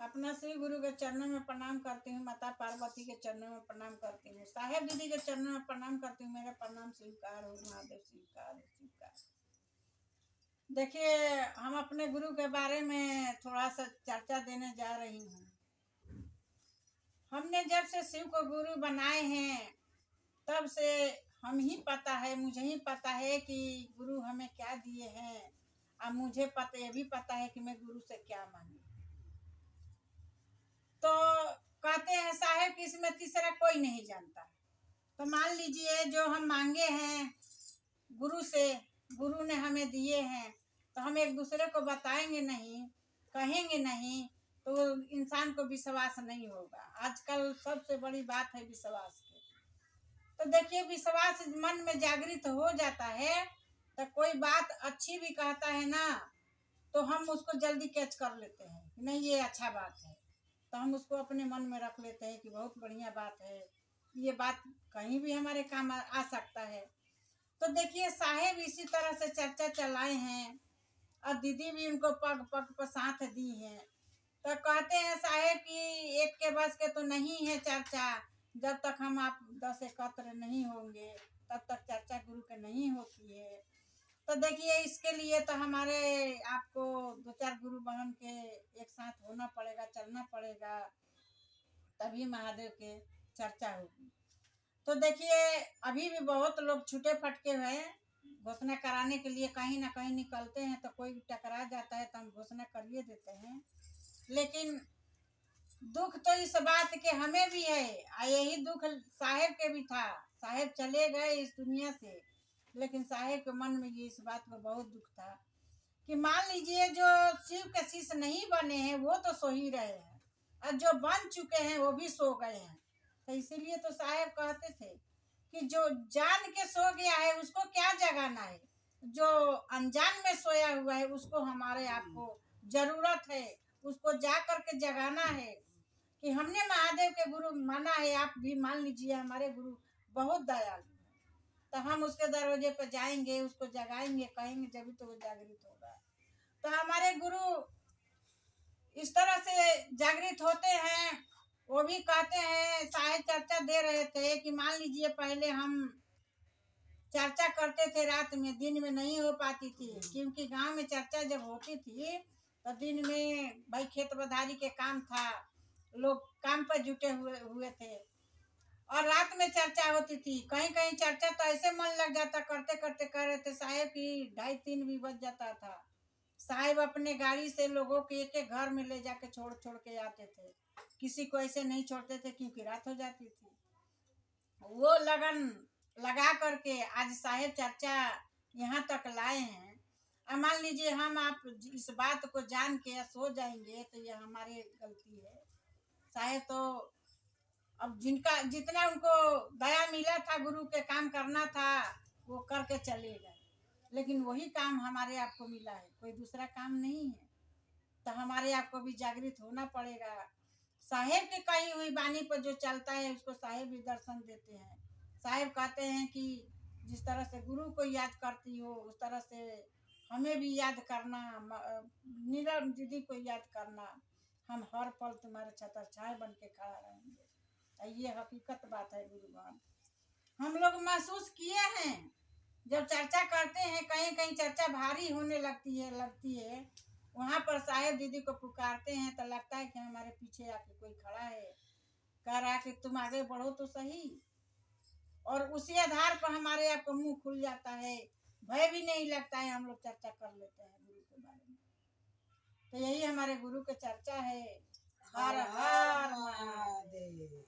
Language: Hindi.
अपना श्री गुरु के चरणों में प्रणाम करती हूँ, माता पार्वती के चरणों में प्रणाम करती हूँ, साहेब दीदी के चरणों में प्रणाम करती हूँ। मेरा प्रणाम स्वीकार हो, महादेव स्वीकार हो, स्वीकार। देखिए, हम अपने गुरु के बारे में थोड़ा सा चर्चा देने जा रही हूँ। हमने जब से शिव को गुरु बनाए हैं तब से हम ही पता है, मुझे ही पता है कि गुरु हमें क्या दिए हैं। अब मुझे पता, ये भी पता है कि मैं गुरु से क्या मांगी। तो कहते हैं साहेब कि इसमें तीसरा कोई नहीं जानता। तो मान लीजिए जो हम मांगे हैं गुरु से, गुरु ने हमें दिए हैं, तो हम एक दूसरे को बताएंगे नहीं, कहेंगे नहीं, तो इंसान को विश्वास नहीं होगा। आजकल सबसे बड़ी बात है विश्वास की। तो देखिए, विश्वास मन में जागृत हो जाता है तो कोई बात अच्छी भी कहता है ना, तो हम उसको जल्दी कैच कर लेते हैं, नहीं ये अच्छा बात है, तो हम उसको अपने मन में रख लेते हैं कि बहुत बढ़िया बात है, ये बात कहीं भी हमारे काम आ सकता है। तो देखिए, साहेब इसी तरह से चर्चा चलाए हैं और दीदी भी उनको पग पग पर साथ दी है। तो कहते हैं साहेब कि एक के बस के तो नहीं है चर्चा, जब तक हम आप 10 एकत्र नहीं होंगे तब तक चर्चा गुरु के नहीं होती है। तो देखिए, इसके लिए तो हमारे आपको 2-4 गुरु बहन के एक साथ होना पड़ेगा, चलना पड़ेगा, तभी महादेव के चर्चा होगी। तो देखिए, अभी भी बहुत लोग छूटे फटके हुए हैं, घोषणा कराने के लिए कहीं ना कहीं निकलते हैं, तो कोई टकरा जाता है तो हम घोषणा करिए देते हैं। लेकिन दुख तो इस बात के हमें भी है, यही दुख साहेब के भी था। साहेब चले गए इस दुनिया से, लेकिन साहेब के मन में ये इस बात का बहुत दुख था कि मान लीजिए जो शिव के शिष्य नहीं बने हैं वो तो सो ही रहे हैं, और जो बन चुके हैं वो भी सो गए हैं। तो इसीलिए तो साहेब कहते थे कि जो जान के सो गया है उसको क्या जगाना है, जो अनजान में सोया हुआ है उसको हमारे आपको जरूरत है, उसको जा करके जगाना है। कि हमने महादेव के गुरु माना है, आप भी मान लीजिए हमारे गुरु बहुत दयालु है, तो हम उसके दरवाजे पर जाएंगे, उसको जगाएंगे, कहेंगे, जब तो वो जागृत होगा। तो हमारे गुरु इस तरह से जागृत होते हैं। वो भी कहते हैं, साहेब चर्चा दे रहे थे कि मान लीजिए पहले हम चर्चा करते थे रात में, दिन में नहीं हो पाती थी, क्योंकि गांव में चर्चा जब होती थी तो दिन में भाई खेत बधारी के काम था, लोग काम पर जुटे हुए थे, और रात में चर्चा होती थी। कहीं कहीं चर्चा तो ऐसे मन लग जाता, करते करते कह रहे थे साहेब की 2:30-3 भी बज जाता था। साहेब अपने गाड़ी से लोगों के एक एक घर में ले जाके छोड़ छोड़ के आते थे, किसी को ऐसे नहीं छोड़ते थे क्योंकि रात हो जाती थी। वो लगन लगा करके आज साहेब चर्चा यहाँ तक लाए हैं। अब मान लीजिए हम आप इस बात को जान के सो जाएंगे तो ये हमारी गलती है। साहेब तो अब जिनका जितना उनको दया मिला था, गुरु के काम करना था, वो करके चले गए, लेकिन वही काम हमारे आपको मिला है, कोई दूसरा काम नहीं है। तो हमारे आपको भी जागृत होना पड़ेगा। साहेब की कही हुई वाणी पर जो चलता है उसको साहेब भी दर्शन देते हैं। साहेब कहते हैं कि जिस तरह से गुरु को याद करती हो उस तरह से हमें भी याद करना, नीरव दीदी को याद करना, हम हर पल तुम्हारे छतर छाए बन के खड़ा रहेंगे। ये हकीकत बात है गुरुवान, हम लोग महसूस किए हैं। जब चर्चा करते हैं, कहीं कहीं चर्चा भारी होने लगती है, वहाँ पर साहेब दीदी को पुकारते हैं तो लगता है कि हमारे पीछे आके कोई खड़ा है, कह रहा है कि तुम आगे बढ़ो तो सही, और उसी आधार पर हमारे आपको मुंह खुल जाता है, भय भी नहीं लगता है, हम लोग चर्चा कर लेते हैं गुरु के बारे में। तो यही हमारे गुरु की चर्चा है। हर हर महादेव।